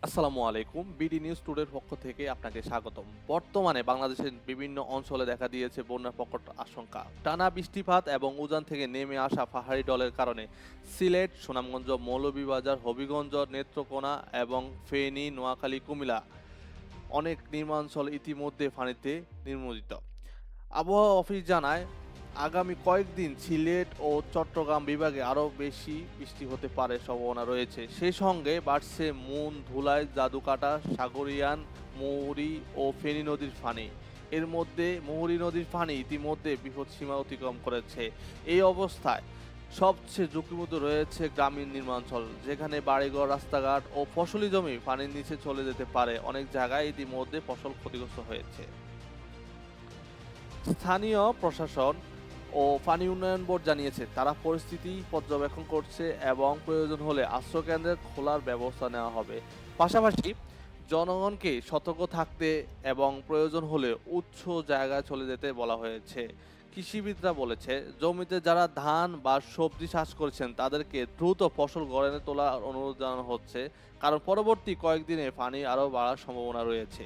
আসসালামু আলাইকুম। BD news টুডের পক্ষ থেকে আপনাকে স্বাগতম। বর্তমানে বাংলাদেশের বিভিন্ন অঞ্চলে দেখা দিয়েছে বন্যার প্রকট আশঙ্কা। টানা বৃষ্টিপাত এবং উজান থেকে নেমে আসা পাহাড়ি ঢলের কারণে সিলেট, সুনামগঞ্জ, মৌলভীবাজার, হবিগঞ্জ, নেত্রকোনা এবং ফেনী, নোয়াখালী, কুমিল্লা অনেক নির্মাঞ্চল ইতিমধ্যে পানিতে নিমজ্জিত। আবহাওয়া অফিস জানায়, আগামী কয়েকদিন সিলেট ও চট্টগ্রাম বিভাগে আরও বেশি বৃষ্টি হতে পারে সম্ভাবনা রয়েছে। সেই সঙ্গে বাড়ছে মুন, ধুলাই, জাদুকাটা, সাগরিয়ান, মুহুরী ও ফেনী নদীর পানি। এর মধ্যে মুহুরী নদীর পানি ইতিমধ্যে বিপদসীমা অতিক্রম করেছে। এই অবস্থায় সবচেয়ে ঝুঁকির রয়েছে গ্রামীণ নির্মাঞ্চল, যেখানে বাড়িঘর, রাস্তাঘাট ও ফসলি জমি পানির নিচে চলে যেতে পারে। অনেক জায়গায় ইতিমধ্যে ফসল ক্ষতিগ্রস্ত হয়েছে। স্থানীয় প্রশাসন ও পানি উন্নয়ন বোর্ড জানিয়েছে, তারা পরিস্থিতি পর্যবেক্ষণ করছে এবং প্রয়োজন হলে আশ্রয়কেন্দ্র খোলার ব্যবস্থা নেওয়া হবে। পাশাপাশি জনগণকে সতর্ক থাকতে এবং প্রয়োজন হলে উৎস জায়গায় চলে যেতে বলা হয়েছে। কৃষিবিদরা বলেছে, জমিতে যারা ধান বা সবজি চাষ করেছেন তাদেরকে দ্রুত ফসল ঘরে তোলার অনুরোধ জানানো হচ্ছে, কারণ পরবর্তী কয়েকদিনে পানি আরও বাড়ার সম্ভাবনা রয়েছে।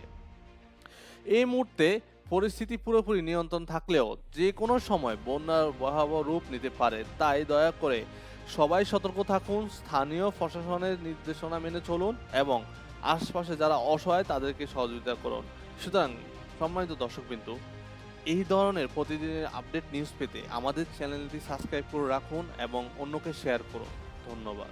এই মুহূর্তে পরিস্থিতি পুরোপুরি নিয়ন্ত্রণ থাকলেও যে কোনো সময় বন্যার ভয়াবহ রূপ নিতে পারে। তাই দয়া করে সবাই সতর্ক থাকুন, স্থানীয় প্রশাসনের নির্দেশনা মেনে চলুন এবং আশপাশে যারা অসহায় তাদেরকে সহযোগিতা করুন। সুতরাং সম্মানিত দর্শকবৃন্দ, এই ধরনের প্রতিদিনের আপডেট নিউজ পেতে আমাদের চ্যানেলটি সাবস্ক্রাইব করে রাখুন এবং অন্যকে শেয়ার করুন। ধন্যবাদ।